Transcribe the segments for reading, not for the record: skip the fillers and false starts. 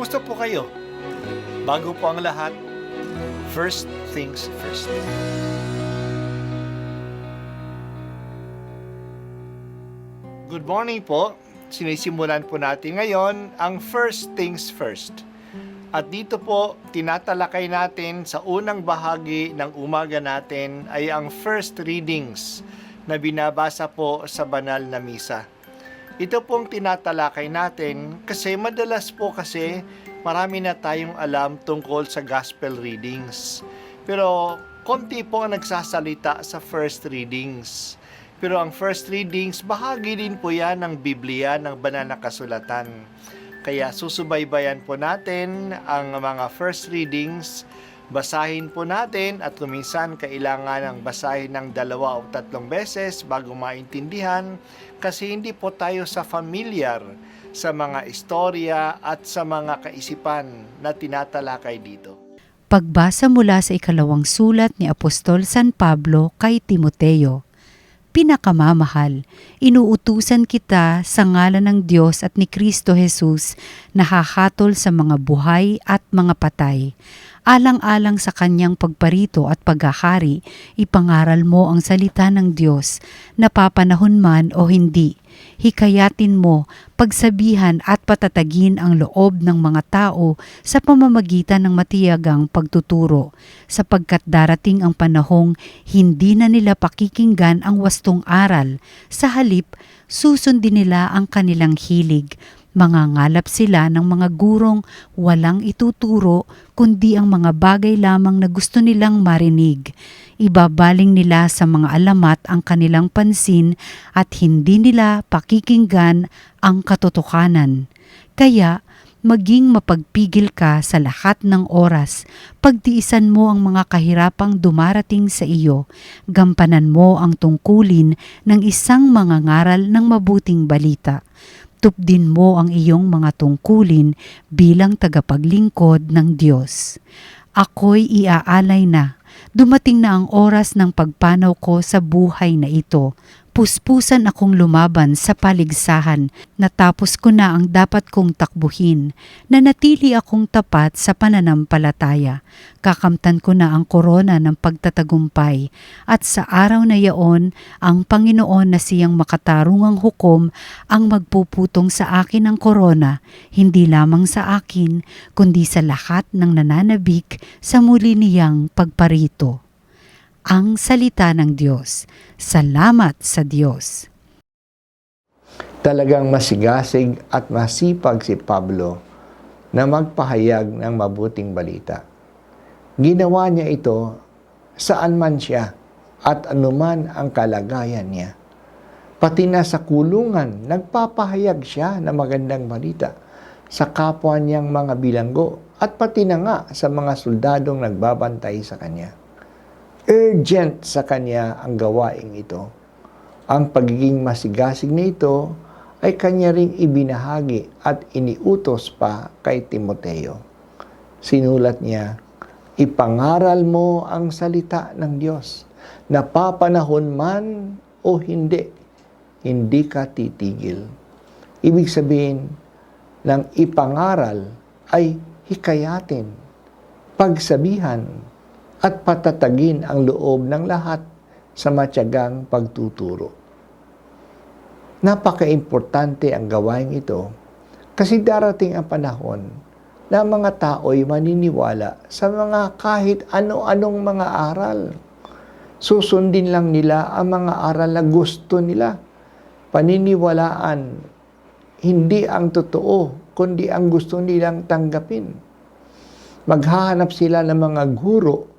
Kumusta po kayo? Bago po ang lahat, first things first. Good morning po. Sinisimulan po natin ngayon ang first things first. At dito po, tinatalakay natin sa unang bahagi ng umaga natin ay ang first readings na binabasa po sa banal na misa. Ito pong tinatalakay natin kasi madalas po kasi marami na tayong alam tungkol sa gospel readings. Pero konti po ang nagsasalita sa first readings. Pero ang first readings, bahagi din po yan ng Biblia, ng banal na kasulatan. Kaya susubaybayan po natin ang mga first readings, basahin po natin at kuminsan kailangan ng basahin ng 2 o 3 beses bago maintindihan kasi hindi po tayo familiar sa mga istorya at sa mga kaisipan na tinatalakay dito. Pagbasa mula sa ikalawang sulat ni Apostol San Pablo kay Timoteo. Pinakamamahal, inuutusan kita sa ngalan ng Diyos at ni Kristo Jesus na hahatol sa mga buhay at mga patay. Alang-alang sa kanyang pagparito at paghahari, ipangaral mo ang salita ng Diyos, napapanahon man o hindi. Hikayatin mo, pagsabihan at patatagin ang loob ng mga tao sa pamamagitan ng matiyagang pagtuturo, sapagkat darating ang panahong hindi na nila pakikinggan ang wastong aral, sa halip susundin nila ang kanilang hilig. Mangangalap sila ng mga gurong walang ituturo kundi ang mga bagay lamang na gusto nilang marinig. Ibabaling nila sa mga alamat ang kanilang pansin at hindi nila pakikinggan ang katotohanan. Kaya, maging mapagpigil ka sa lahat ng oras. Pagtiisan mo ang mga kahirapang dumarating sa iyo. Gampanan mo ang tungkulin ng isang mangangaral ng mabuting balita. Tupdin mo ang iyong mga tungkulin bilang tagapaglingkod ng Diyos. Ako'y iaalay na. Dumating na ang oras ng pagpanaw ko sa buhay na ito. Puspusan akong lumaban sa paligsahan. Natapos ko na ang dapat kong takbuhin. Nanatili akong tapat sa pananampalataya. Kakamtan ko na ang korona ng pagtatagumpay. At sa araw na yaon, ang Panginoon na siyang makatarungang hukom ang magpuputong sa akin ng korona, hindi lamang sa akin, kundi sa lahat ng nananabik sa muli niyang pagparito. Ang salita ng Diyos. Salamat sa Diyos. Talagang masigasig at masipag si Pablo na magpahayag ng mabuting balita. Ginawa niya ito saan man siya at anuman ang kalagayan niya. Pati na sa kulungan, nagpapahayag siya ng magandang balita sa kapwa niyang mga bilanggo at pati na nga sa mga soldadong nagbabantay sa kanya. Urgent sa kanya ang gawaing ito. Ang pagiging masigasig nito ay kanya ring ibinahagi at iniutos pa kay Timoteo. Sinulat niya, ipangaral mo ang salita ng Diyos, napapanahon man o hindi, hindi ka titigil. Ibig sabihin ng ipangaral ay hikayatin, pagsabihan, at patatagin ang loob ng lahat sa matyagang pagtuturo. Napaka-importante ang gawain ito kasi darating ang panahon na mga tao'y maniniwala sa mga kahit ano-anong mga aral. Susundin lang nila ang mga aral na gusto nila. Paniniwalaan, hindi ang totoo, kundi ang gusto nilang tanggapin. Maghahanap sila ng mga guro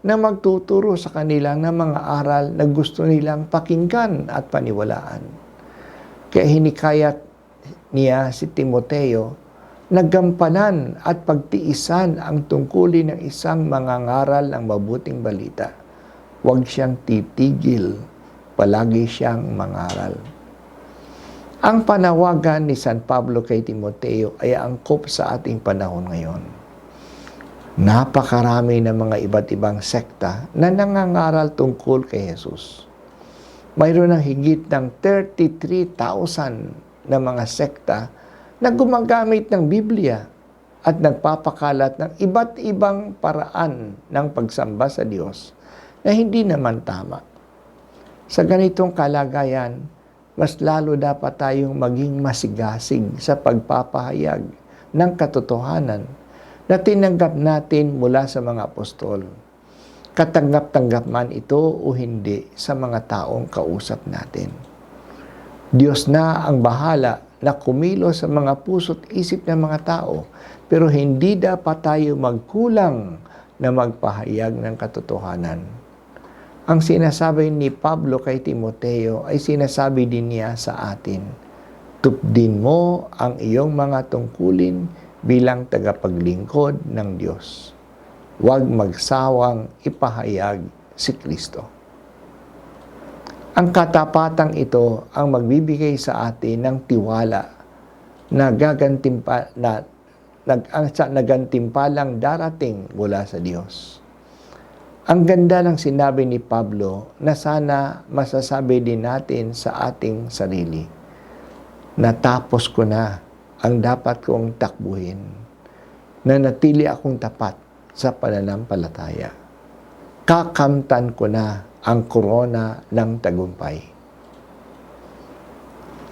na magtuturo sa kanila ng mga aral na gusto nilang pakinggan at paniwalaan. Kaya hinikayat niya si Timoteo na gampanan at pagtiisan ang tungkulin ng isang mangangaral ng mabuting balita. Huwag siyang titigil, palagi siyang mangaral. Ang panawagan ni San Pablo kay Timoteo ay angkop sa ating panahon ngayon. Napakarami ng mga iba't ibang sekta na nangangaral tungkol kay Jesus. Mayroon ng higit ng 33,000 na mga sekta na gumagamit ng Biblia at nagpapakalat ng iba't ibang paraan ng pagsamba sa Diyos na hindi naman tama. Sa ganitong kalagayan, mas lalo dapat tayong maging masigasig sa pagpapahayag ng katotohanan na tinanggap natin mula sa mga apostol. Katanggap-tanggap man ito o hindi sa mga taong kausap natin. Diyos na ang bahala na kumilos sa mga puso't isip ng mga tao, pero hindi dapat tayo magkulang na magpahayag ng katotohanan. Ang sinasabi ni Pablo kay Timoteo ay sinasabi din niya sa atin. Tupdin mo ang iyong mga tungkulin bilang tagapaglingkod ng Diyos. Huwag magsawang ipahayag si Kristo. Ang katapatang ito ang magbibigay sa atin ng tiwala na nagantimpalang darating mula sa Diyos. Ang ganda ng sinabi ni Pablo na sana masasabi din natin sa ating sarili. Natapos ko na ang dapat kong takbuhin. Nanatili akong tapat sa pananampalataya. Kakamtan ko na ang korona ng tagumpay.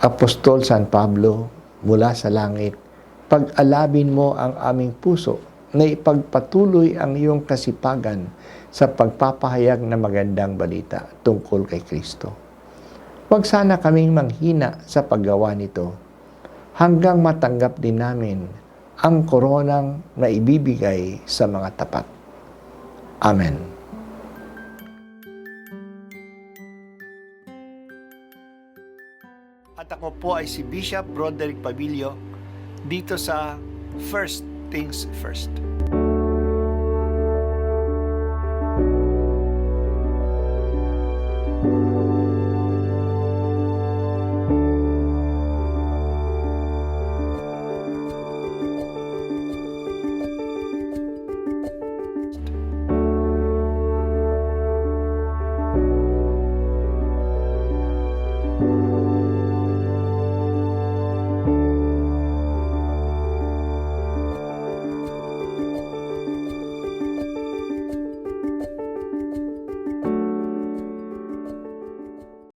Apostol San Pablo, mula sa langit, pag-alabin mo ang aming puso na ipagpatuloy ang iyong kasipagan sa pagpapahayag ng magandang balita tungkol kay Kristo. Huwag sana kaming manghina sa paggawa nito hanggang matanggap din namin ang koronang na ibibigay sa mga tapat. Amen. At ako po ay si Bishop Roderick Pabilio dito sa First Things First.